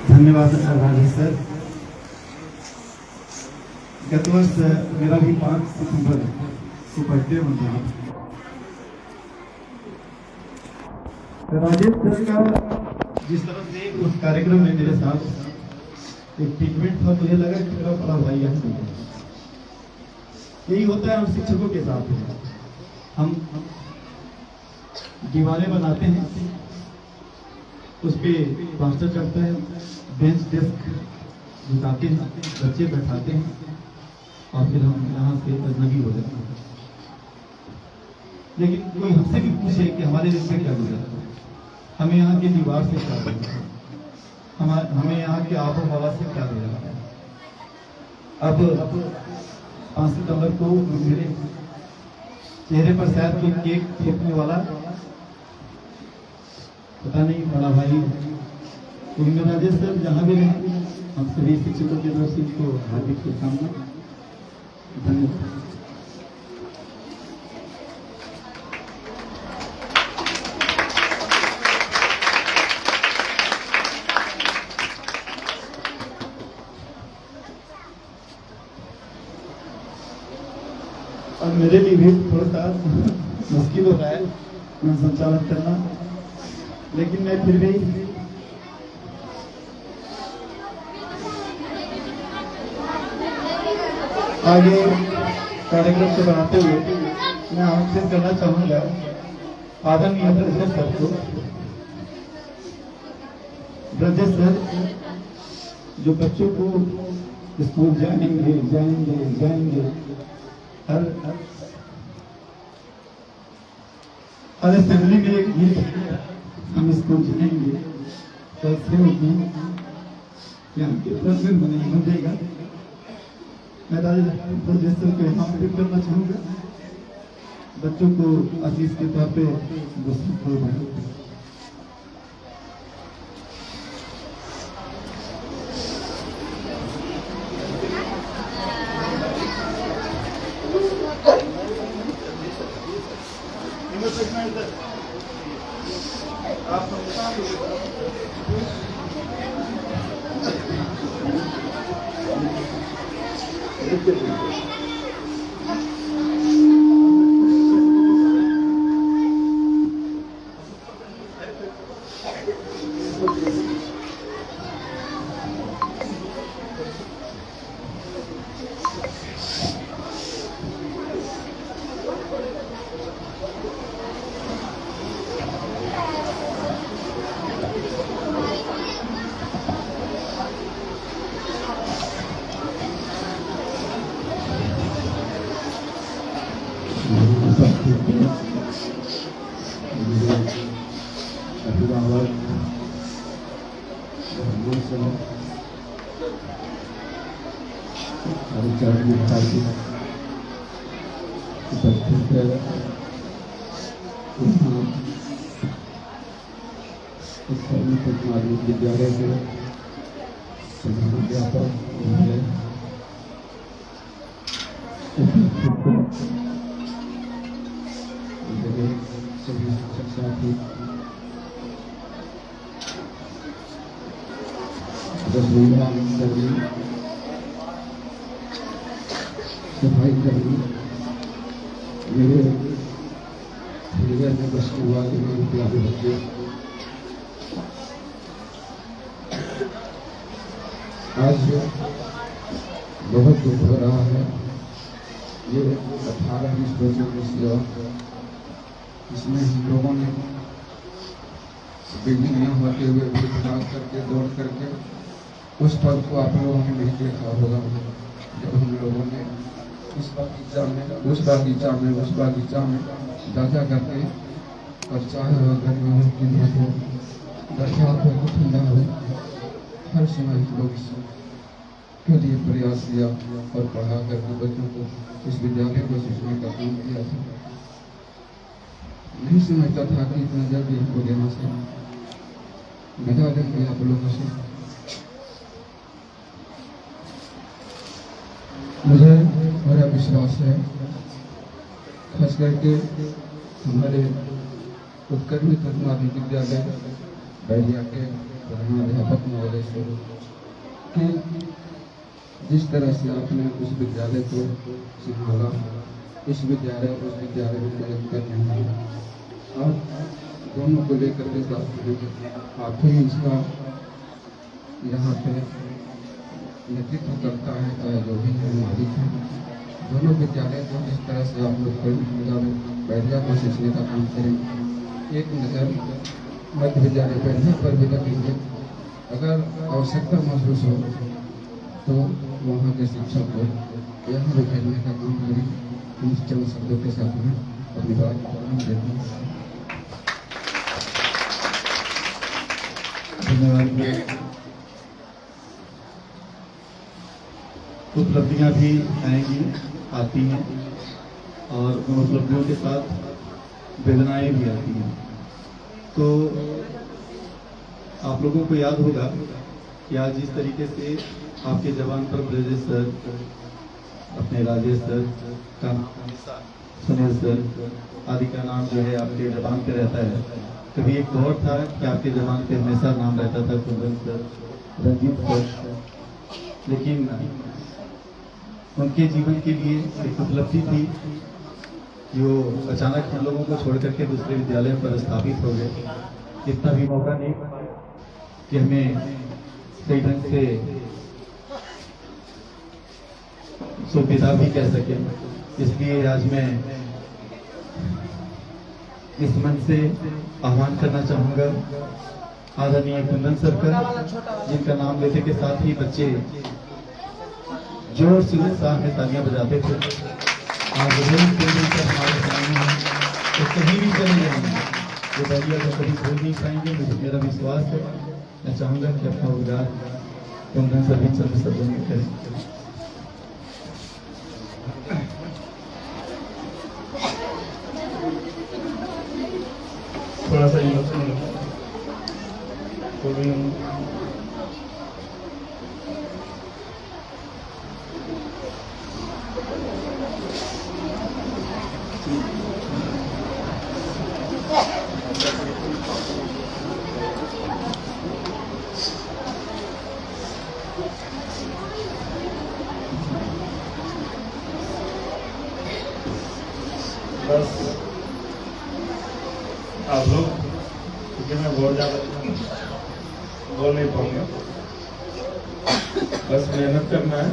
धन्यवाद राजेश सर। गत वर्ष मेरा भी 5 सितंबर को बर्थडे होता है। राजेश सर का जिस तरह से उस कार्यक्रम में मेरे साथ एक ट्रीटमेंट था, मुझे लगा कि मेरा बड़ा भाई है। यही होता है हम शिक्षकों के साथ, हम दीवारें बनाते हैं, उस पर प्लास्टर करते हैं, बेंच डेस्क जुटाते हैं, बच्चे बैठाते हैं और फिर हम यहाँ से अजनबी हो जाते हैं। लेकिन कोई हमसे भी पूछे कि हमारे दिल से क्या गुजरा, हमें यहाँ की दीवार से क्या गुजरा, हमें यहाँ की आबो हवा से क्या गुजरा। अब 5 सितंबर को मेरे चेहरे पर शायद कोई केक फेंकने वाला, पता नहीं, बड़ा भाई राजेश सर जहाँ भी रहे, हम सभी शिक्षकों की तरफ से इनको हार्दिक शुभकामनाएं। धन्यवाद। और मेरे लिए भी थोड़ा सा मुश्किल हो रहा है संचालन करना, लेकिन मैं फिर भी आगे कार्यक्रम को बनाते हुए मैं आमंत्रित करना चाहूंगा आदरणीय ब्रजेश सर को। ब्रजेश सर जो बच्चों को स्कूल जाएंगे जाएंगे जाएंगे हर असेंबली में एक गीत, हम स्कूल जाएंगे कैसे होगी, यहाँ के प्रेसिडेंट बनेगा। मैं ब्रजेश सर को आमंत्रित करना चाहूंगा, बच्चों को आशीष के तौर पे विद्यालय के अध्यापक सभी शिक्षक साथी, सफाई कर्मी, मेरे हृदय में बसने वाले मेरे प्यारे बच्चे, आज बहुत दुख हो रहा है। ये 18-20 बच्चों की सेवा, इसमें हम लोगों ने बिल्डिंग में होते हुए भी भाग करके दौड़ करके उस पल को आप लोगों ने नहीं देखा होगा, जब हम लोगों ने उस बगीचा में दादा करके, और चाहे वह गर्मी हो कि न हो, बरसात हो कि ठंडा हो, हर समय लोग के लिए प्रयास किया और पढ़ा करके बच्चों को इस विद्यालय को सीखने का काम किया था। नहीं समझता था कि इतना जल्दी इनको देना चाहिए, विद्यालय के आप लोगों से मुझे बड़ा विश्वास है, खास करके हमारे उत्कर्मी तत्मादी विद्यालय बैरिया के प्रधानाध्यापक महोदय से कि जिस तरह से आपने उस विद्यालय को संभाला, इस विद्यालय उस विद्यालय में मदद करने हैं, आप दोनों को लेकर के साथ आप ही इसका यहाँ पे नेतृत्व करता है, चाहे जो भी है मालिक है। दोनों विद्यालय को जिस तरह से आप लोग बैरिया को सींचने का काम करें, एक नज़र मध्य विद्यालय बैरिया पर भी रखेंगे। अगर आवश्यकता महसूस हो तो वहाँ के शिक्षक को यहाँ भी भेजने का काम करें। इन चंद शब्दों के साथ में अपनी बात देते हैं। धन्यवाद। उपलब्धियाँ भी आएंगी, आती हैं, और उन उपलब्धियों के साथ वेदनाएं भी आती हैं। तो आप लोगों को याद होगा कि आज जिस तरीके से आपके जवान पर ब्रजेश सर, अपने राजेश सर का नाम, सुनील सर आदि का नाम जो है आपके जबान पे रहता है। कभी एक दौर था कि आपके जबान पे हमेशा नाम रहता था कुंदन सर, रंजीत सर, लेकिन उनके जीवन के लिए एक उपलब्धि थी जो अचानक हम लोगों को छोड़ करके दूसरे विद्यालय पर स्थापित हो गए। इतना भी मौका नहीं कि हमें सही ढंग से सुविधा भी कह सके, इसलिए आज मैं इस मन से आह्वान करना चाहूँगा आदरणीय कुंदन सर का, जिनका नाम लेते के साथ ही बच्चे जोर से उत्साह में तालियां बजाते थे। आज कुंदन सर हमारे सामने हैं, तो कहीं भी चले जाएंगे वो बैरिया को कभी भूल नहीं पाएंगे, मुझे मेरा विश्वास है। मैं चाहूँगा कि अपना उद्गार कुंदन सर भी चंद शब्दों में करें। थोड़ा सा इमोशनल बस आप लोग, क्योंकि मैं बहुत ज़्यादा बोल नहीं पाऊंगा, बस मेहनत करना है।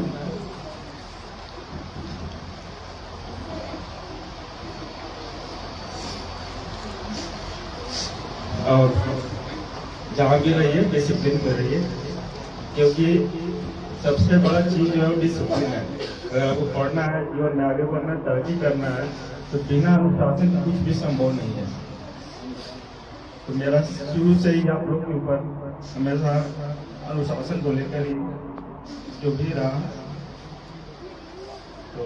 और जहाँ भी रहिए डिसिप्लिन में रहिए, क्योंकि सबसे बड़ा चीज़ जो है डिसिप्लिन है। अगर आपको पढ़ना है, जीवन में आगे बढ़ना है, तरक्की करना है, तो बिना अनुशासन कुछ भी संभव नहीं है। तो मेरा शुरू से ही आप लोग के ऊपर हमेशा अनुशासन को लेकर ही जो भी रहा, तो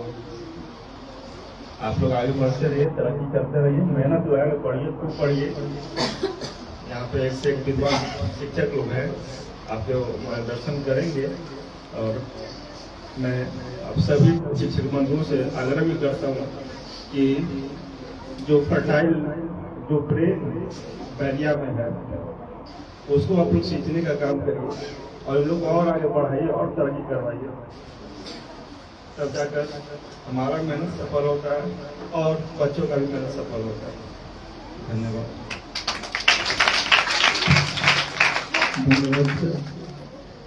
आप लोग आगे बढ़ते रहिए, तरक्की करते रहिए, मेहनत लगा के पढ़िए, खूब पढ़िए। यहाँ पे एक से एक विद्वान शिक्षक लोग हैं, आपको मार्गदर्शन करेंगे। और मैं आप सभी शिक्षक बंधुओं से आग्रह भी करता हूँ कि जो फर्टाइल, जो प्रेम बैरिया में है, उसको आप लोग सींचने का काम करिए और इन लोग और आगे बढ़ाइए और तरक्की करवाइए। तब जाकर हमारा मेहनत सफल होता है और बच्चों का भी मेहनत सफल होता है। धन्यवाद।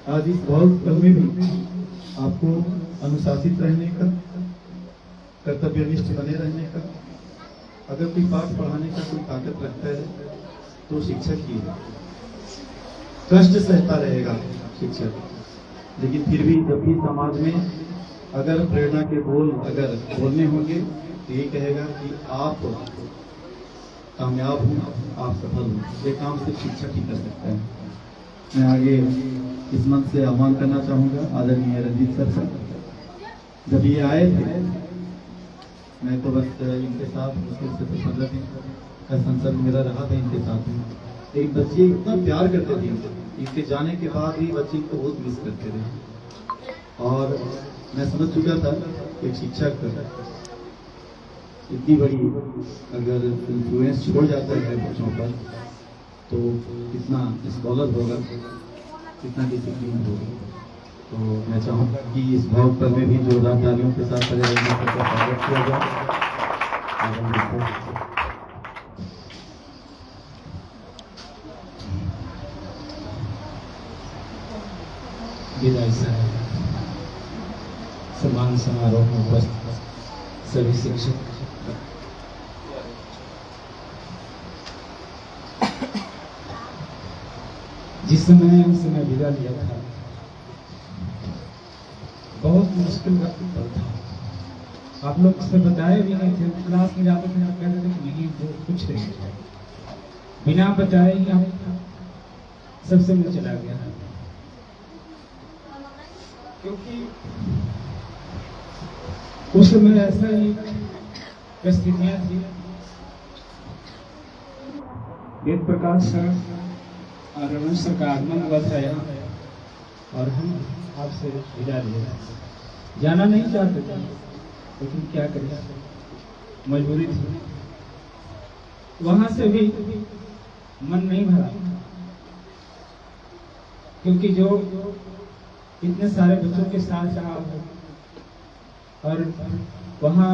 आज इस बहुत पल में भी आपको अनुशासित रहने का, कर्तव्यनिष्ठ बने रहने का, अगर कोई पाठ पढ़ाने का कोई ताकत रखता है तो शिक्षक ही है। कष्ट सहता रहेगा शिक्षक, लेकिन फिर भी जब भी समाज में अगर प्रेरणा के बोल अगर बोलने होंगे तो ये कहेगा कि आप कामयाब हो, आप सफल हो। ये काम सिर्फ शिक्षक ही कर सकता है। मैं आगे इस मंच से आह्वान करना चाहूँगा आदरणीय रंजीत सर का। जब ये आए थे, मैं तो बस इनके साथ मुश्किल से 15 दिन का संसर्ग मेरा रहा था इनके साथ में, एक बच्चे इतना प्यार करते थे, इसके जाने के बाद भी बच्चे को बहुत मिस करते थे। और मैं समझ चुका था एक शिक्षक इतनी बड़ी अगर इन्फ्लुएंस छोड़ जाता है बच्चों पर तो कितना स्कॉलर होगा, कितना डिसिप्लिन होगा। तो मैं चाहूँगा कि इस भाव पर में भी जोरदार तालियों के साथ पर्यावरण का स्वागत किया जाए। विदाई सम्मान समारोह में उपस्थित सभी शिक्षक, जिस समय हमसे मैं विदा लिया था बहुत मुश्किल का पल था। आप लोग से बताए भी नहीं थे, क्लास में जाते थे कहते थे कि नहीं वो कुछ नहीं, बिना बताए ही हम सबसे मैं चला गया। क्योंकि उस समय ऐसा ही परिस्थितियां थी। वेद प्रकाश सर और रमेश सर का आगमन हुआ था यहाँ, और हम आपसे विदा लिए। जाना नहीं चाहते थे, लेकिन क्या करें, मजबूरी थी। वहां से भी मन नहीं भरा, क्योंकि जो इतने सारे बच्चों के साथ रहा और वहाँ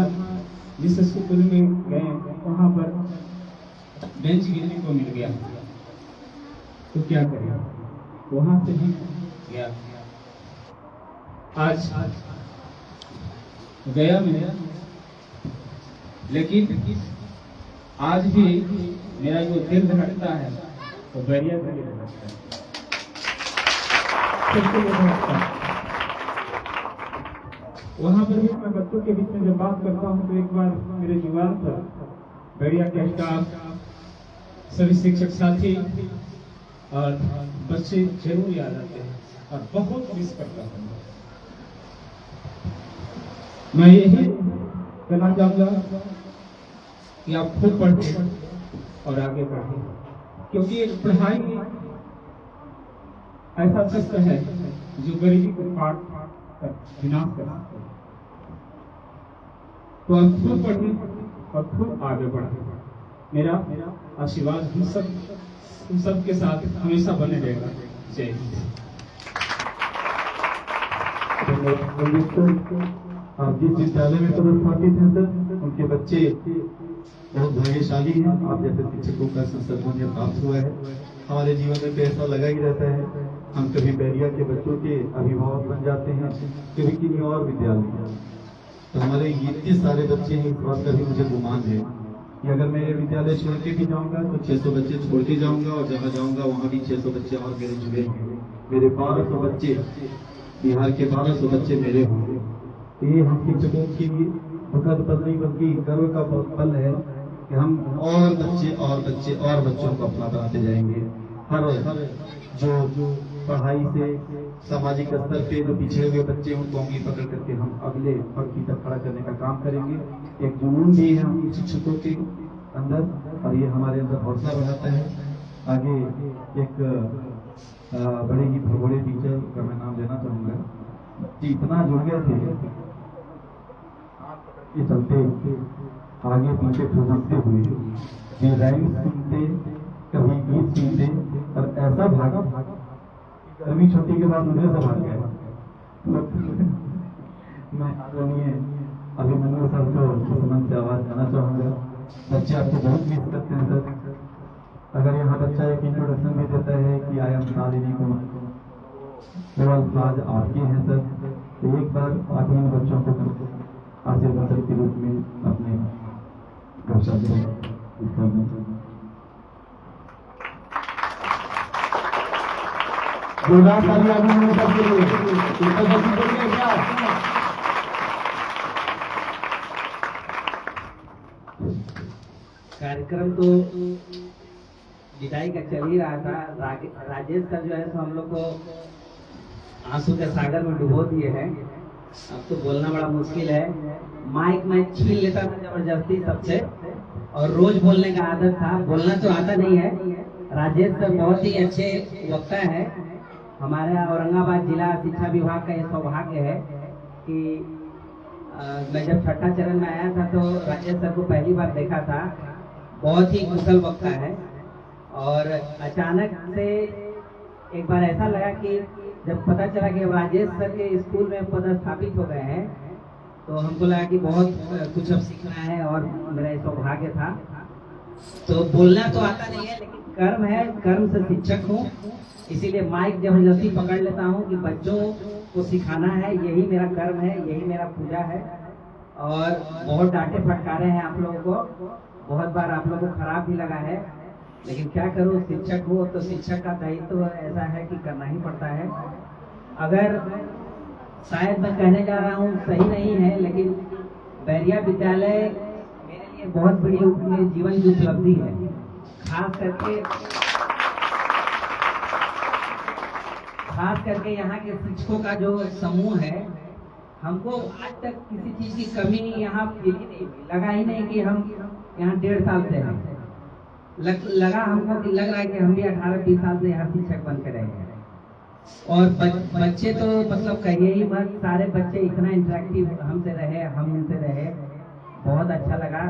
जिस स्कूल में गए वहाँ पर बेंच गिरने को मिल गया, तो क्या करें, वहां से ही गया। आज गया मैं, लेकिन आज भी मेरा जो दिल धड़कता है वो बैरिया का दिल धड़कता है। वहां पर भी मैं बच्चों के बीच में जब बात करता हूँ तो एक बार मेरे जुबान पर बैरिया के स्टाफ, सभी शिक्षक साथी और बच्चे जरूर याद आते हैं और बहुत मिस करता हूँ। मैं यही कहना चाहूंगा कि आप खुद पढ़े और आगे बढ़े, क्योंकि एक पढ़ाई ऐसा शस्त्र है जो गरीबी को काट कर विनाश कर सकता है। तो आप खुद पढ़ें और खुद आगे बढ़ें। मेरा आशीर्वाद हम सब के साथ हमेशा बने रहेगा। जय हिंद। आप जिस विद्यालय में पदस्थापित हैं सर, उनके बच्चे बहुत भाग्यशाली हैं। आप जैसे शिक्षकों का संसर्ग प्राप्त हुआ है। हमारे जीवन में तो ऐसा लगा ही रहता है, हम कभी बैरिया के बच्चों के अभिभावक बन जाते हैं, कभी किसी और विद्यालय। तो हमारे इतने सारे बच्चे हैं, इस बात का भी मुझे गुमान है कि अगर मैं ये विद्यालय छोड़ के भी जाऊंगा तो 600 बच्चे छोड़ के जाऊंगा, और जहाँ जाऊंगा वहाँ भी 600 बच्चे और मेरे जुड़े होंगे। मेरे 1200 बच्चे, बिहार के 1200 बच्चे मेरे होंगे। ये हम शिक्षकों के लिए दुखद पल नहीं बल्कि गर्व का पल है कि हम और बच्चों को अपना बनाते जाएंगे। हर जो पढ़ाई से सामाजिक स्तर पे जो पिछड़े हुए बच्चे हैं उनको उंगली पकड़ करके हम अगले पंक्ति तक खड़ा करने का काम करेंगे। एक जुनून भी है हम शिक्षकों के अंदर, और ये हमारे अंदर हौसला बढ़ाता है। आगे एक बड़े ही भगोड़े टीचर का मैं नाम लेना चाहूंगा कि इतना जुड़ गए थे कि चलते आगे पीछे फुसलते हुए ये राइम सुनते, कभी गीत सुनते, और ऐसा भागा कभी छुट्टी के बाद मुझे से भाग गया। मैं आदरणीय अभिमन्यु सर को इस मन से आवाज देना चाहूंगा। बच्चे आपको बहुत मिस करते हैं सर। अगर यहाँ बच्चा एक इंट्रोडक्शन भी देता है कि आई एम शालिनी कुमार, वो अल्फाज आपके हैं सर, तो एक बार आप इन बच्चों को आशीर्वाद के रूप में अपने कार्यक्रम तो विदाई का चल ही रहा था। राजेश सर जो है तो हम लोग को आंसू के सागर में डुबो दिए हैं। अब तो बोलना बड़ा मुश्किल है। माइक मैं छीन लेता था जबरदस्ती सबसे, और रोज बोलने का आदत था। बोलना तो आता नहीं है, राजेश सर बहुत ही अच्छे वक्ता है। हमारे औरंगाबाद जिला शिक्षा विभाग का यह सौभाग्य है कि मैं जब छठा चरण में आया था तो राजेश सर को पहली बार देखा था। बहुत ही कुशल वक्ता है और अचानक से एक बार ऐसा लगा कि जब पता चला कि राजेश सर के स्कूल में पदस्थापित हो गए हैं तो हमको लगा कि बहुत कुछ अब सीखना है और मेरा सौभाग्य था। तो बोलना तो आता नहीं है लेकिन कर्म है, कर्म से शिक्षक हूँ, इसीलिए माइक जबरदस्ती पकड़ लेता हूँ कि बच्चों को सिखाना है, यही मेरा कर्म है, यही मेरा पूजा है। और बहुत डांटे फटकारे हैं आप लोगों को, बहुत बार आप लोगों को खराब भी लगा है, लेकिन क्या करूँ, शिक्षक हो तो शिक्षक का दायित्व ऐसा है कि करना ही पड़ता है। अगर शायद मैं कहने जा रहा हूँ सही नहीं है, लेकिन बैरिया विद्यालय मेरे लिए बहुत बड़ी मेरे जीवन की उपलब्धि है। खास करके यहाँ के शिक्षकों का जो समूह है, हमको आज तक किसी चीज की कमी यहाँ लगा ही नहीं कि हम यहाँ 1.5 साल से हैं। लगा हमको कि लग रहा है कि हम भी 18-20 साल से यहाँ शिक्षक बन के रहे हैं। और बच्चे तो मतलब कहिए ही मत, सारे बच्चे इतना इंटरेक्टिव हमसे रहे, हम इनसे रहे, बहुत अच्छा लगा।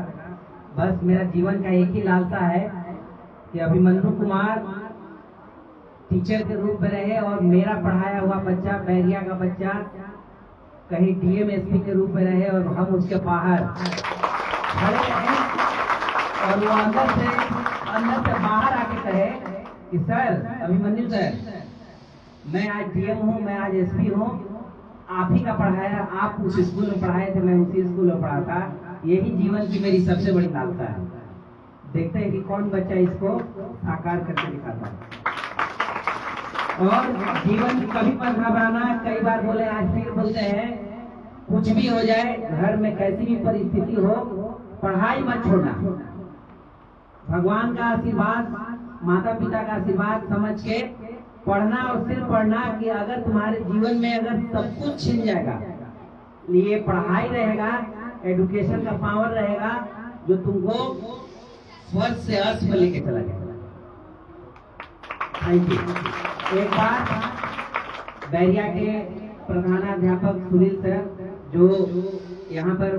बस मेरा जीवन का एक ही लालसा है कि अभिमन्यु कुमार टीचर के रूप में रहे और मेरा पढ़ाया हुआ बच्चा, बैरिया का बच्चा, कहीं डीएमएसपी के रूप में रहे और हम उसके बाहर खड़े रहे और वो अंदर से बाहर आके कहे कि सर, अभिमन्यु सर, मैं आज डीएम हूँ, मैं आज एसपी हूँ, आप ही का पढ़ाया, आप उस स्कूल में पढ़ाए थे, मैं उसी स्कूल में पढ़ा था। यही जीवन की मेरी सबसे बड़ी लालसा है। देखते हैं कि कौन बच्चा इसको साकार करके दिखाता है। और जीवन कभी मत घबराना, कई बार बोले, आज फिर बोलते हैं, कुछ भी हो जाए, घर में कैसी भी परिस्थिति हो, पढ़ाई मत छोड़ना। भगवान का आशीर्वाद, माता पिता का आशीर्वाद समझ के पढ़ना और सिर्फ पढ़ना कि अगर तुम्हारे जीवन में अगर सब कुछ छिन जाएगा, ये पढ़ाई रहेगा, एजुकेशन का पावर रहेगा जो तुमको स्वर्ग से अर्थ में लेके चला जाएगा। Thank you. एक बार बैरिया के प्रधानाध्यापक सुनील सर, जो यहाँ पर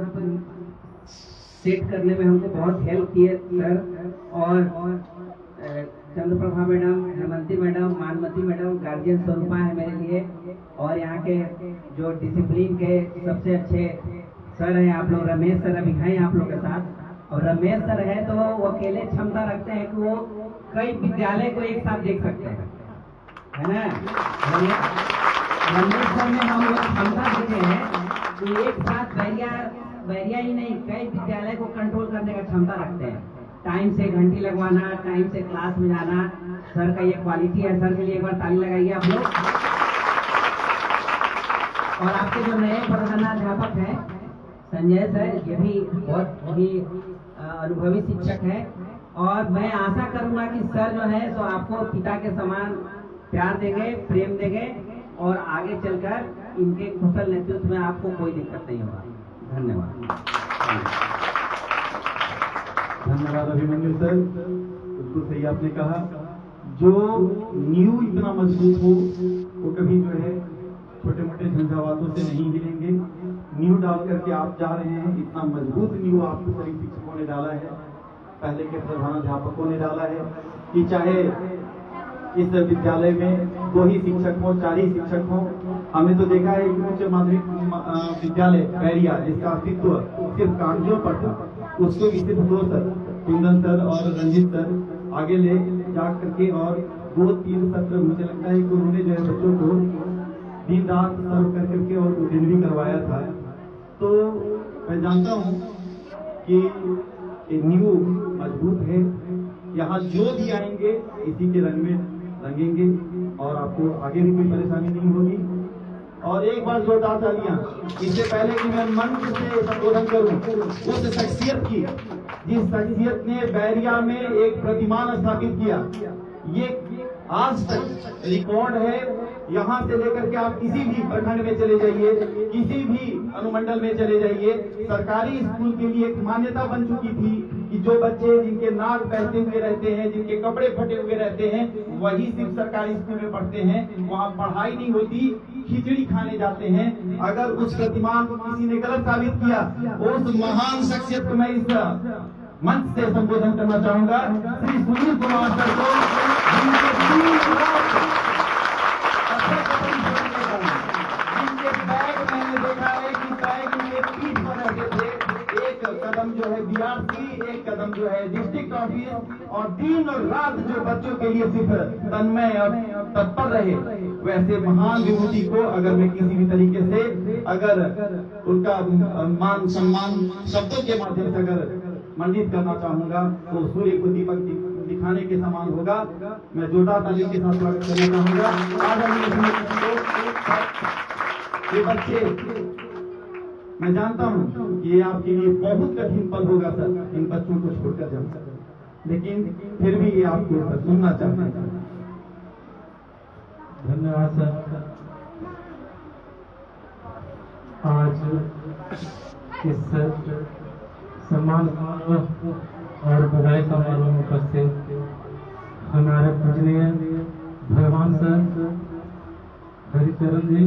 सेट करने में हमको बहुत हेल्प किए सर, और Chandraprabha madam, Hemanti madam, Manmati madam, guardian Swarupa है मेरे लिए, और यहाँ के जो डिसिप्लिन के सबसे अच्छे सर हैं आप लोग, रमेश सर अभी हैं आप लोग के साथ। और रमेश सर है तो वो अकेले क्षमता रखते हैं कि वो कई विद्यालय को एक साथ देख सकते हैं, है ना। रमेश सर में हम लोग क्षमता देते हैं कि एक साथ बैरिया ही नहीं, कई विद्यालय को कंट्रोल करने का क्षमता रखते हैं। टाइम से घंटी लगवाना, टाइम से क्लास में जाना, सर का ये क्वालिटी है। सर के लिए एक बार ताली लगाइए आप लोग। और आपके जो नए प्रधानाध्यापक हैं संजय सर, ये भी बहुत ही अनुभवी शिक्षक हैं, और मैं आशा करूंगा कि सर जो है तो आपको पिता के समान प्यार देंगे, प्रेम देंगे, और आगे चलकर इनके कुशल नेतृत्व में आपको कोई दिक्कत नहीं होगा। धन्यवाद। धन्यवाद अभिमन्यु सर, बिल्कुल सही आपने कहा। जो नींव इतना मजबूत हो वो कभी जो है छोटे मोटे झंझावातों से नहीं हिलेंगे। नींव डाल करके आप जा रहे हैं, इतना मजबूत नींव आपको सभी शिक्षकों ने डाला है, पहले के प्रधानाध्यापकों ने डाला है कि चाहे इस विद्यालय में 2 ही शिक्षक हो, 4 ही शिक्षक हो। हमने तो देखा है कि उच्च माध्यमिक विद्यालय बैरिया, जिसका अस्तित्व सिर्फ कागजों पर था, उसके विशिष्ट 2 सर, कुंदन सर और रंजित सर, आगे ले जा करके और 2-3 सत्र मुझे लगता है कि उन्होंने जो है बच्चों को दिन रात सर्व कर करके और दिन भी करवाया था। तो मैं जानता हूँ कि नींव मजबूत है। यहाँ जो भी आएंगे इसी के रंग में रंगेंगे और आपको आगे भी कोई परेशानी नहीं होगी। और एक बार जोरदार तालियां, इससे पहले कि मैं मंच से संबोधन करूं, उस शख्सियत की जिस शख्सियत ने बैरिया में एक प्रतिमान स्थापित किया। ये आज तक रिकॉर्ड है। यहाँ से लेकर के आप किसी भी प्रखंड में चले जाइए, किसी भी अनुमंडल में चले जाइए, सरकारी स्कूल के लिए एक मान्यता बन चुकी थी कि जो बच्चे जिनके नाक बहते हुए रहते हैं, जिनके कपड़े फटे हुए रहते हैं, वही सिर्फ सरकारी स्कूल में पढ़ते हैं। वहाँ पढ़ाई नहीं होती, खिचड़ी खाने जाते हैं। अगर उस प्रतिमान को किसी ने गलत साबित किया, उस महान शख्सियत को मैं इस मंच से संबोधन करना चाहूंगा, श्री सुनील कुमार सर को, जिनके बैग मैंने देखा है कि बैग उनके पीठ पर रहते थे। एक कदम जो है बीआरसी, एक कदम जो है डिस्ट्रिक्ट ऑफिस, और दिन और रात जो बच्चों के लिए सिर्फ तन्मय और तत्पर रहे, वैसे महान विभूति को अगर मैं किसी भी तरीके से अगर उनका मान सम्मान शब्दों के माध्यम से अगर मंडित करना चाहूंगा तो सूर्य को दीपक दिखाने के समान होगा। मैं जोरदार ताली के साथ स्वागत करना चाहूंगा। आज हम ये बच्चे, मैं जानता हूँ कि ये आपके लिए बहुत कठिन पल होगा सर, इन बच्चों को छोड़कर जाना, लेकिन फिर भी ये आपको सुनना चाहते हैं। धन्यवाद सर। आज इस सम्मान समारोह और बधाई समारोह में उपस्थित हमारे पूजनीय भगवान सर हरिचरण जी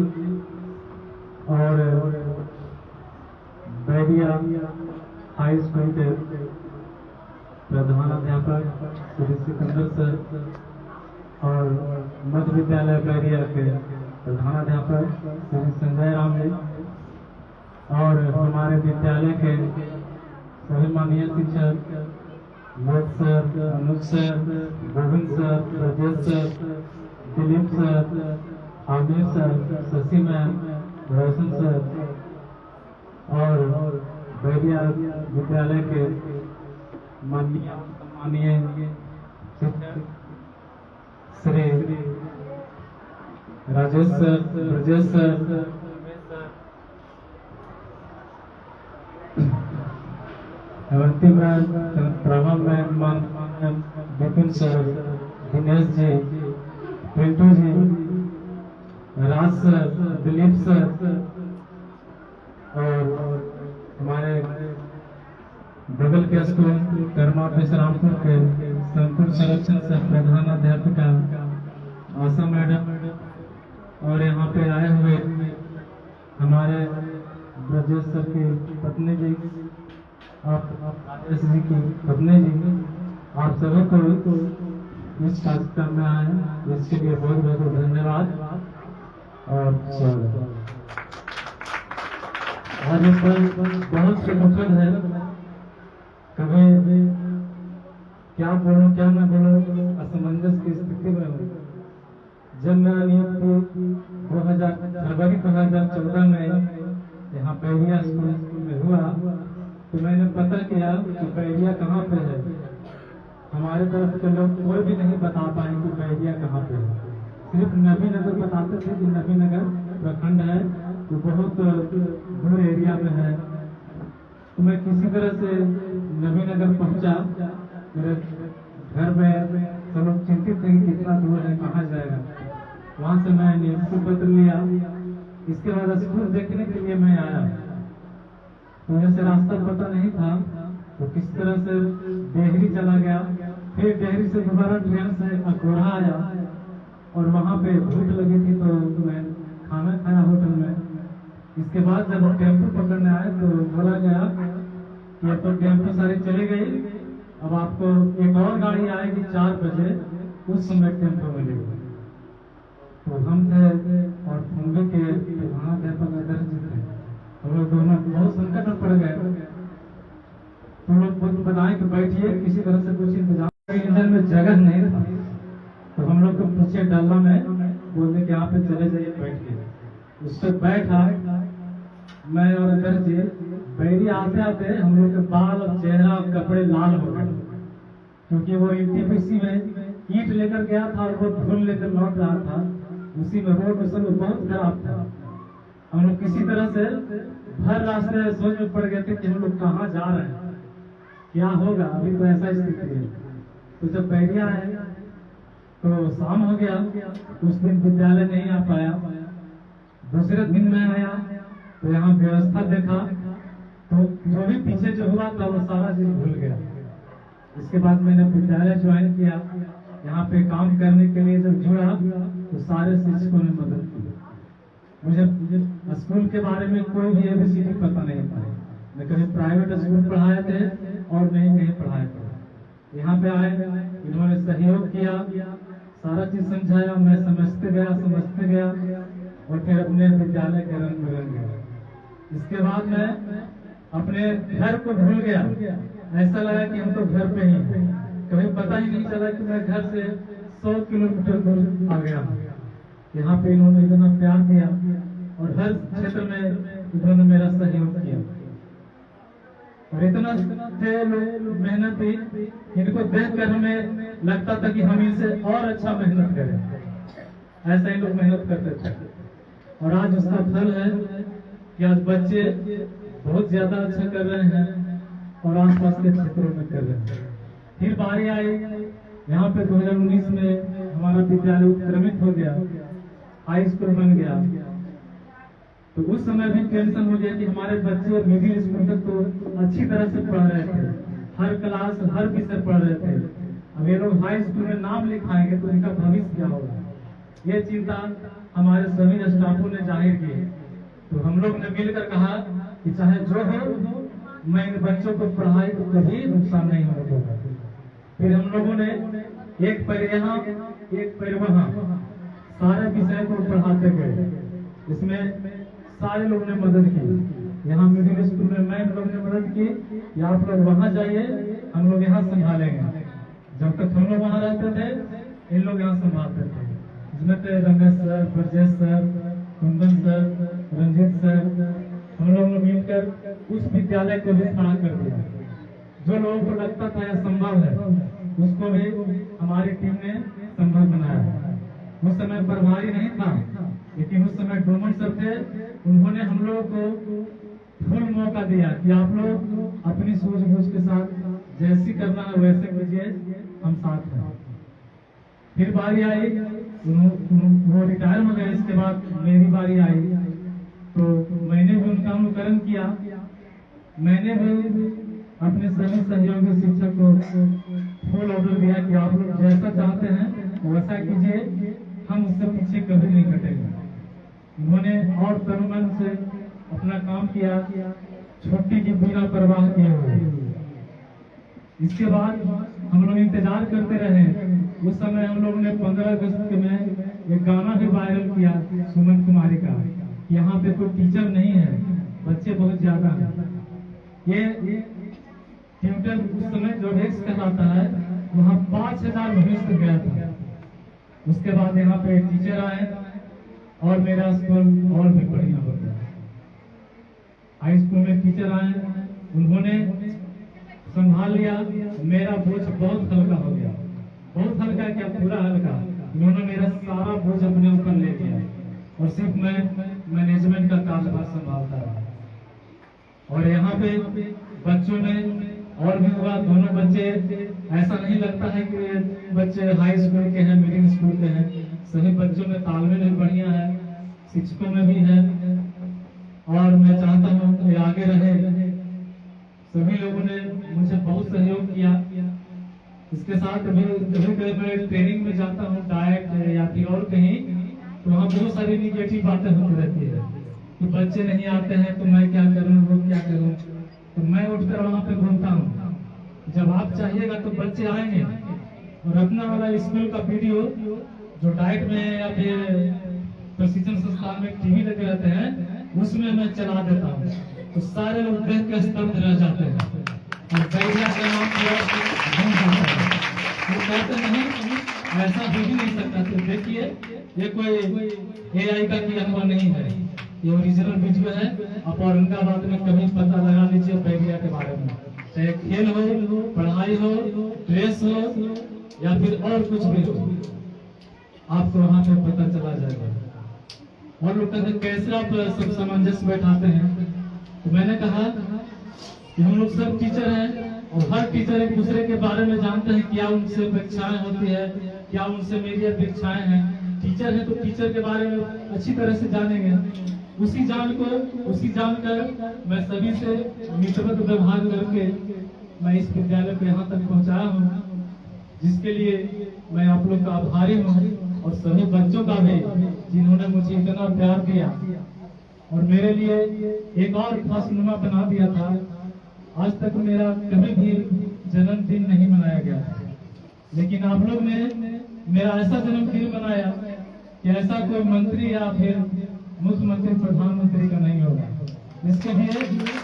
और बैरिया हाई स्कूल के प्रधानाध्यापक श्री सिकंदर सर और मध्य विद्यालय बैरिया के प्रधानाध्यापक श्री संजय राम जी और हमारे विद्यालय के सभी माननीय शिक्षक Mod sir, Anuj sir, Govind sir, Rajesh sir, Dilip sir, Aamir sir, Shashi ma'am, Roshan sir और बैरिया विद्यालय के माननीय शिक्षक Shri Rajesh sir, Brajesh sir, Avanti ma'am, Prabha ma'am, Vipin sir, Dinesh ji, Pintu ji, Raj sir, Dilip sir और हमारे बगल के स्कूल कर्मा विश्रामपुर के संकुल संरक्षण से प्रधानाध्यापिका आशा मैडम और यहाँ पे आए हुए हमारे ब्रजेश सर की पत्नी जी, आप राजेश जी की पत्नी जी, आप सभी को इस कार्यक्रम में आए, इसके लिए बहुत बहुत धन्यवाद और स्वागत। आज इस पर बहुत से मुखद है, कभी क्या बोलूं क्या न बोलूं, असमंजस की स्थिति में हूँ। जब मेरा नियुक्ति फरवरी 2014 में यहाँ बैरिया स्कूल में हुआ तो मैंने पता किया कि बैरिया कहाँ पे है। हमारे तरफ के लोग कोई भी नहीं बता पाए कि बैरिया कहाँ पे है, सिर्फ नबीनगर बताते थे कि नबीनगर प्रखंड है, तो बहुत दूर एरिया में है। तो मैं किसी तरह से नबीनगर पहुंचा, मेरे घर में सब लोग चिंतित थे कि कितना दूर है, कहाँ जाएगा। वहां से मैं नियुक्ति पत्र लिया, इसके बाद स्कूल देखने के लिए मैं आया। मुझे से रास्ता पता नहीं था तो किस तरह से डेहरी चला गया, फिर डेहरी से दोबारा ट्रेन से अकोढ़ा आया और वहाँ पे भूख लगी थी तो मैं खाना खाया होटल में। इसके बाद जब टेम्पो पकड़ने आए तो बोला गया कि अब तो टेम्पो सारी चली गई, अब आपको एक और गाड़ी आएगी 4 बजे, उस समय टेम्पो मिलेगी। तो हम थे और फुंगे के प्रधानाध्यापक आदर्श जी थे, हम लोग दोनों बहुत संकट में पड़ गए। तुम लोग बताएं कि बैठिए, किसी तरह से कुछ इंतजाम। इंजन में जगह नहीं था तो हम लोग को पीछे डालना में बोलने के यहाँ पे चले जाइए बैठिए। उस पर बैठा मैं और अदर जी। बैरी आते आते हम लोग के बाल और चेहरा और कपड़े लाल हो गए, क्योंकि वो यूटीपीसी में ईट लेकर गया था और वो धूल लेकर लौट रहा था। उसी में रोड सब बहुत खराब था। हम लोग किसी तरह से भर रास्ते सोच में पड़ गए थे कि हम लोग कहाँ जा रहे हैं, क्या होगा, अभी तो ऐसा स्थिति है। तो जब बैरिया है तो शाम हो गया, उस दिन विद्यालय नहीं आ पाया। दूसरे दिन मैं आया तो यहाँ व्यवस्था देखा, तो जो भी पीछे जो हुआ था वो सारा चीज भूल गया। इसके बाद मैंने विद्यालय ज्वाइन किया। यहाँ पे काम करने के लिए जब जुड़ा तो सारे शिक्षकों ने मदद की। मुझे स्कूल के बारे में कोई भी ABCD पता नहीं था। मैं कभी प्राइवेट स्कूल पढ़ाए थे और नहीं कहीं पढ़ाए थे। यहाँ पे आए, इन्होंने सहयोग किया, सारा चीज समझाया, मैं समझते गया और फिर अपने विद्यालय के रंग में रंग गया। इसके बाद मैं अपने घर को भूल गया। ऐसा लगा कि हम तो घर पे ही हैं। कभी पता ही नहीं चला कि मैं घर से 100 किलोमीटर दूर आ गया। यहाँ पे इन्होंने इतना प्यार दिया और हर क्षेत्र में इन्होंने मेरा सहयोग किया और इतना लोग मेहनती, इनको देखकर हमें लगता था कि हम इनसे और अच्छा मेहनत करें। ऐसा ही लोग मेहनत करते थे और आज उसका फल है कि आज बच्चे बहुत ज्यादा अच्छा कर रहे हैं और आसपास के क्षेत्रों में कर रहे हैं। फिर बारी आई, यहाँ पे 2019 में हमारा विद्यालय उत्क्रमित हो गया, हाई स्कूल बन गया। तो उस समय भी टेंशन हो गया कि हमारे बच्चे मिडिल स्कूल तक तो अच्छी तरह से पढ़ रहे थे, हर क्लास हर विषय पढ़ रहे थे। अब ये लोग हाई स्कूल में नाम लिखाएंगे तो इनका भविष्य क्या होगा, ये चिंता हमारे सभी स्टाफों ने जाहिर की। तो हम लोग ने मिलकर कहा कि चाहे जो हो, मैं इन बच्चों को पढ़ाई को कभी नुकसान नहीं होने दूंगा। फिर हम लोगों ने एक पैर यहाँ एक पैर वहाँ सारे विषय को पढ़ाते गए। इसमें सारे लोग ने मदद की। यहाँ मिडिल स्कूल में मैम लोग ने मदद की कि आप लोग वहाँ जाइए, हम लोग यहाँ संभालेंगे। जब तक हम लोग वहाँ रहते थे, इन लोग यहाँ संभालते थे। इसमें थे Ramesh sir, Brajesh sir, Kundan sir, Ranjit sir. हम लोगों ने मिलकर उस विद्यालय को भी खड़ा कर दिया। जो लोगों को लगता था यह संभव है, उसको भी हमारी टीम ने संभव बनाया। उस समय प्रभारी नहीं था, लेकिन उस समय डोमन सर थे। उन्होंने हम लोगों को फुल मौका दिया कि आप लोग अपनी सूझबूझ के साथ जैसी करना है वैसे कीजिए, हम साथ हैं। फिर बारी आई, वो रिटायर हो गए। इसके बाद मेरी बारी आई तो मैंने भी उनका अनुकरण किया। मैंने भी अपने सभी सहयोगी शिक्षक को फुल ऑर्डर दिया कि आप लोग जैसा चाहते हैं वैसा कीजिए, हम उससे पीछे कभी नहीं हटेंगे। उन्होंने और तनुमन से अपना काम किया, छुट्टी की बिना परवाह किए हुए। इसके बाद हम लोग इंतजार करते रहे। उस समय हम लोग ने 15 अगस्त में एक गाना भी वायरल किया सुमन कुमारी का, यहाँ पे कोई टीचर नहीं है, बच्चे बहुत ज्यादा हैं। ये ट्यूटर उस समय जो रेक्स कहलाता है, वहाँ 5000 भविष्य गया था। उसके बाद यहाँ पे टीचर आए और मेरा स्कूल और भी बढ़िया हो गया। हाई स्कूल में टीचर आए, उन्होंने संभाल लिया। मेरा बोझ बहुत हल्का हो गया, बहुत हल्का क्या पूरा हल्का। उन्होंने मेरा सारा बोझ अपने ऊपर ले लिया और सिर्फ मैं मैनेजमेंट का कार्यभार संभालता रहा। और यहाँ पे बच्चों में और भी हुआ, दोनों बच्चे, ऐसा नहीं लगता है कि बच्चे हाई स्कूल के हैं मिडिल स्कूल के हैं, सभी बच्चों में तालमेल भी बढ़िया है, शिक्षकों में भी है। और मैं चाहता हूँ कि आगे रहे। सभी लोगों ने मुझे बहुत सहयोग किया। इसके साथ अभी कभी मैं ट्रेनिंग में जाता हूँ डाइट या फिर और कहीं, तो वहाँ बहुत सारी निगेटिव बातें होती रहती है कि बच्चे नहीं आते हैं तो मैं क्या करूँ, वो क्या करूँ। तो मैं उठकर वहाँ पे घूमता हूँ। जब आप चाहिएगा तो बच्चे आएंगे। और अपना वाला स्कूल का वीडियो जो डाइट में या फिर प्रशिक्षण संस्थान में टीवी लगे रहते हैं, उसमें मैं चला देता हूँ, तो सारे लोग देख के स्तब्ध रह जाते हैं और बैठा के नाम वो कहते नहीं ऐसा हो ही नहीं सकता। तो देखिए, ये कोई AI का किया हुआ नहीं है, ये ओरिजिनल वीडियो है। आप औरंगाबाद में कभी पता लगा लीजिए बैरिया के बारे में, चाहे खेल हो, पढ़ाई हो, ड्रेस हो या फिर और कुछ भी हो, आपको वहाँ पे पता चला जाएगा। और लोग कहते कैसे आप सब सामंजस्य बैठाते हैं, तो मैंने कहा कि हम लोग सब टीचर हैं और हर टीचर एक दूसरे के बारे में जानते हैं, क्या उनसे परीक्षाएं होती है, क्या उनसे मेरी अपेक्षाएं हैं। टीचर है तो टीचर के बारे में अच्छी तरह से जानेंगे। उसी जानकर मैं सभी से मित्रवत व्यवहार करके मैं इस विद्यालय को यहाँ तक पहुँचाया हूँ, जिसके लिए मैं आप लोग का आभारी हूँ और सभी बच्चों का भी, जिन्होंने मुझे इतना प्यार दिया और मेरे लिए एक और खासनुमा बना दिया था। आज तक मेरा कभी भी जन्मदिन नहीं मनाया गया, लेकिन आप लोग ने मेरा ऐसा जन्मदिन बनाया कि ऐसा कोई मंत्री या फिर मुख्यमंत्री प्रधानमंत्री का नहीं होगा। इसके लिए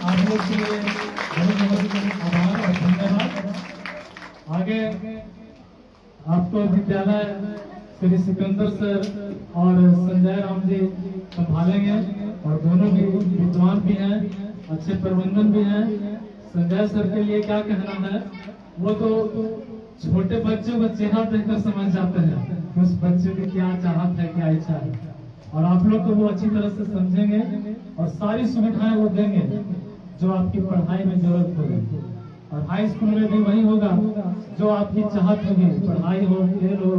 आप लोग के लिए बहुत बहुत आभार और धन्यवाद। आगे आपको विद्यालय श्री सिकंदर सर और संजय राम जी संभालेंगे और दोनों भी विद्वान भी हैं, अच्छे प्रबंधन भी हैं। संजय सर के लिए क्या कहना है, वो तो छोटे बच्चों का चेहरा देखकर समझ जाते हैं कि उस बच्चे की क्या चाहत है, क्या इच्छा है, और आप लोग को वो अच्छी तरह से समझेंगे और सारी सुविधाएं वो देंगे जो आपकी पढ़ाई में जरूरत होगी। और हाई स्कूल में भी वही होगा जो आपकी चाहत होगी, पढ़ाई हो, खेल हो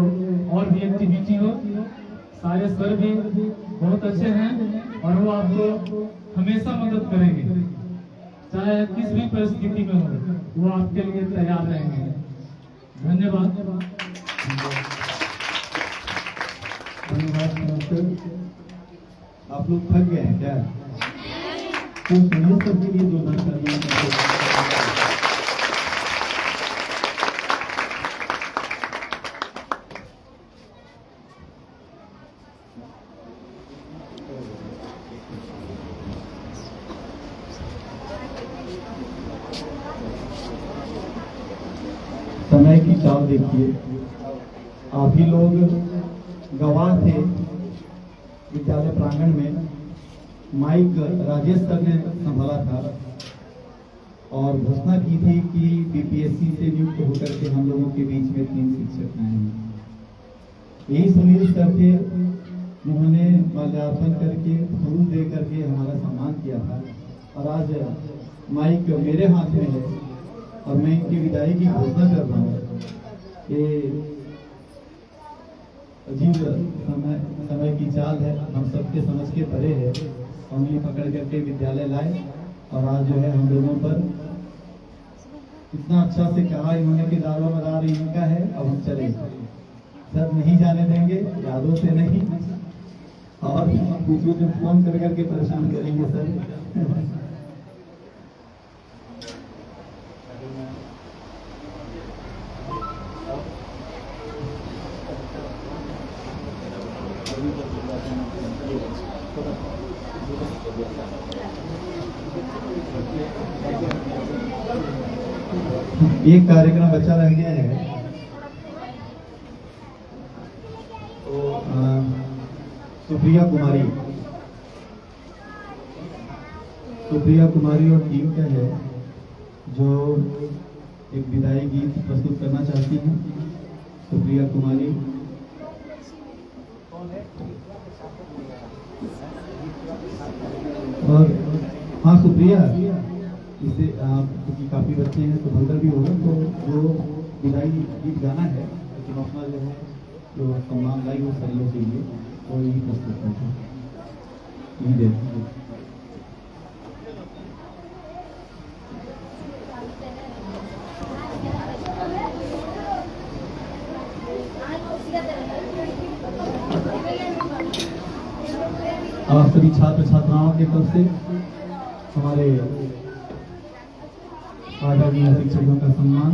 और भी एक्टिविटी हो। सारे सर भी बहुत अच्छे हैं और वो आपको हमेशा मदद करेंगे, चाहे किस भी परिस्थिति में हो, वो आपके लिए तैयार रहेंगे। धन्यवाद। आप लोग थक गए हैं क्या? तो सुनिए सबके लिए जोरदार तालियां। समय की चाल देखिए, आप ही लोग गवाह थे। विद्यालय प्रांगण में माइक राजेश सर ने संभाला था और घोषणा की थी कि बीपीएससी से नियुक्त होकर के हम लोगों के बीच में 3 शिक्षक आएंगे। यही सुनील सर थे जिन्होंने माल्यार्पण करके फूल दे करके हमारा सम्मान किया था। और आज माइक मेरे हाथ में है और मैं इनकी विदाई की घोषणा कर रहा हूँ। ये अजीब समय की चाल है, हम सबके समझ के परे है। उंगली पकड़ करके विद्यालय लाए और आज जो है हम लोगों पर इतना अच्छा से कहा इन्होंने कि दारोमदार इनका है, अब हम चले। सर नहीं जाने देंगे, यादों से नहीं, और दूसरों को फोन कर करके परेशान करेंगे सर। एक कार्यक्रम बचा रह गया है, तो सुप्रिया कुमारी और टीम का है जो एक विदाई गीत प्रस्तुत करना चाहती हैं। सुप्रिया कुमारी और हाँ सुप्रिया, इसे आप क्योंकि काफी बच्चे हैं तो भंगर भी होगा, तो जो विदाई गीत गाना है लेकिन अपना जो है जो सम्मान लाई वो सर लोग के लिए तो यही प्रस्तुत करते हैं। आप सभी छात्र छात्राओं की तरफ से हमारे आदरणीय शिक्षकों का सम्मान।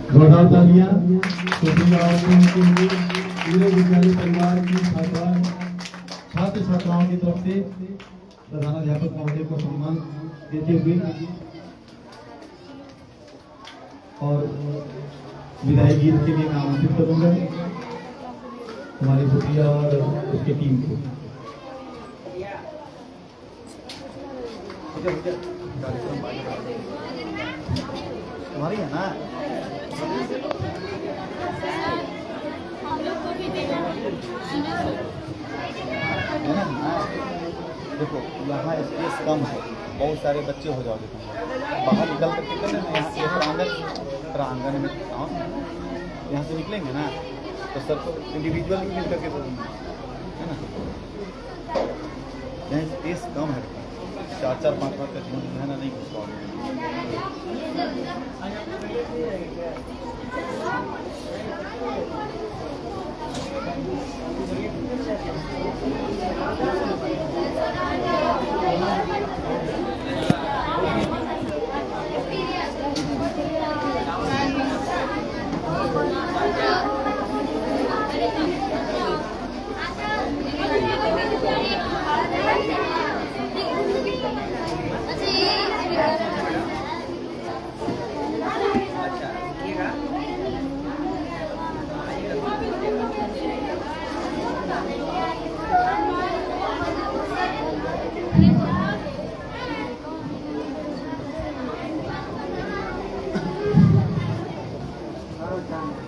जोरदार तालियां सुप्रिया और टीम के लिए, पूरे विद्यालय परिवार की छात्रा छात्र छात्राओं की तरफ से प्रधानाध्यापक महोदय को सम्मान देते हुए और विदाई गीत के लिए मैं आमंत्रित करूंगा हमारे भूतिया और उसके टीम को। तुम्हारी है ना देखो यहाँ स्पेस कम है, बहुत सारे बच्चे हो जाओगे तुम बाहर निकल करके कर लेना। यहाँ ये प्रांगण में आओ, यहाँ से निकलेंगे ना तो सर को इंडिविजुअल भी मिल करके है ना। यहाँ स्पेस कम है, 4-4, 5-5 का जीवन है ना, नहीं घुस पाओगे।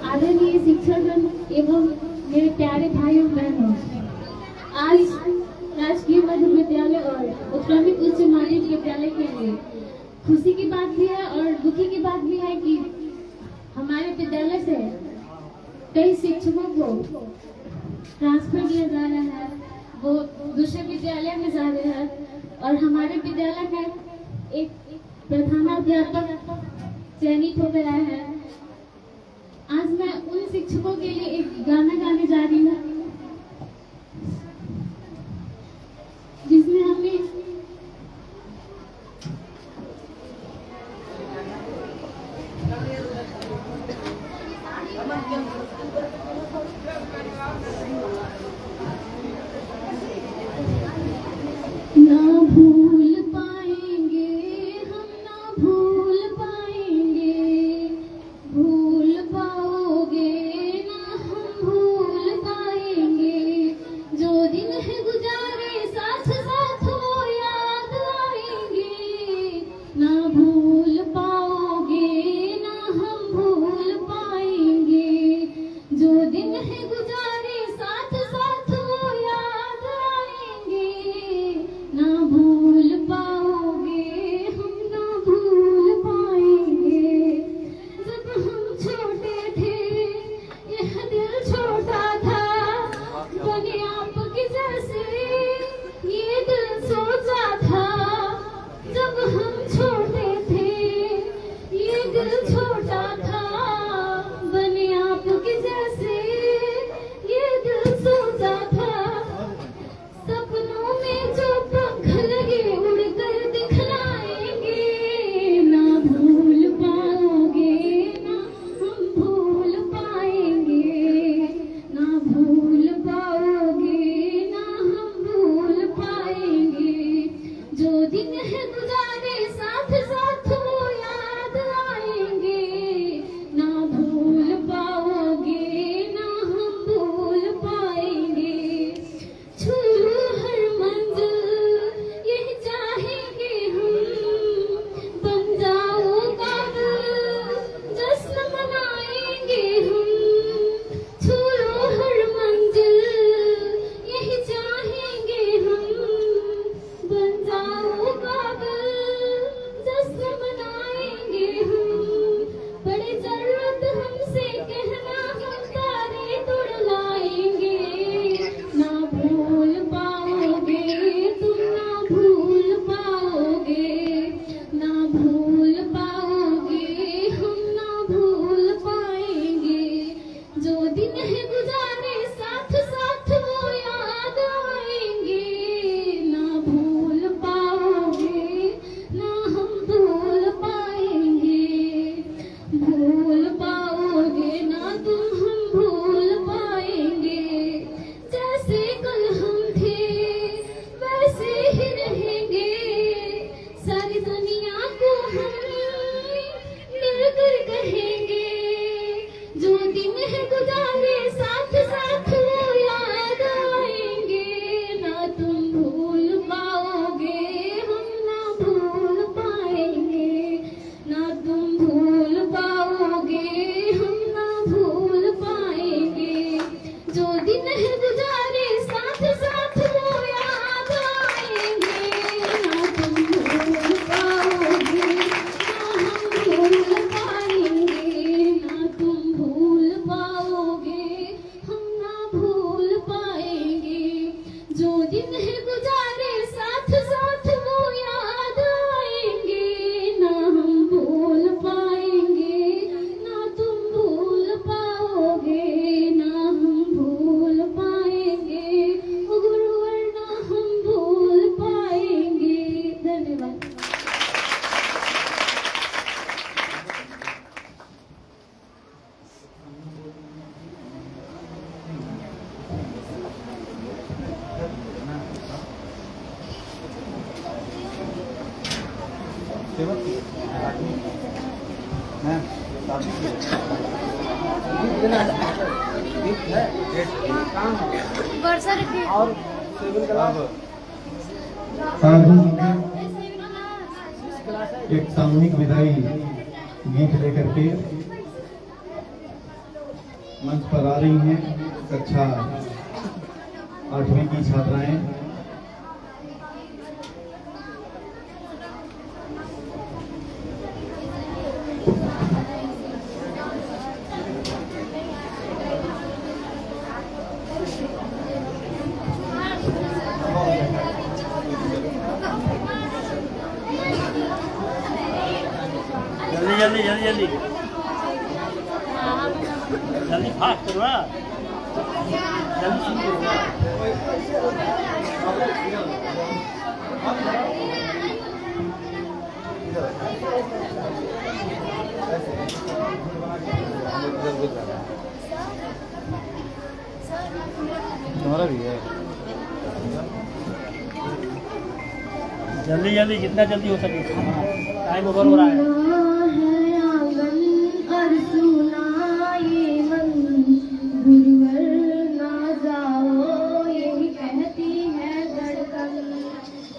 आदरणीय शिक्षकगण एवं मेरे प्यारे भाई और बहनों, आज राजकीय मध्य विद्यालय और उत्क्रमित उच्च माध्यमिक विद्यालय के लिए खुशी की बात भी है और दुखी की बात भी है कि हमारे विद्यालय से कई शिक्षकों को ट्रांसफर किया जा रहा है, वो दूसरे विद्यालय में जा रहे हैं और हमारे विद्यालय में एक प्रधानाध्यापक चयनित हो गया है। आज मैं उन शिक्षकों के लिए एक गाना गाने जा रही हूँ जिसमें हमें ना भूल पाएंगे, हम ना भूल पाएंगे, भूल पाओगे ना हम भूल पाएंगे। एक सामूहिक विदाई गीत लेकर के मंच पर आ रही हैं कक्षा 8वीं की छात्राएं। जल्दी जल्दी जल्दी जल्दी जल्दी फास्ट करो जल्दी शुरू करो। तुम्हारा भी है। जल्दी जल्दी जितना जल्दी हो सके टाइम ओवर हो रहा है।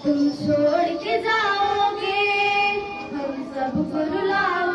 तुम छोड़ के जाओगे हम सब को रुलाओ।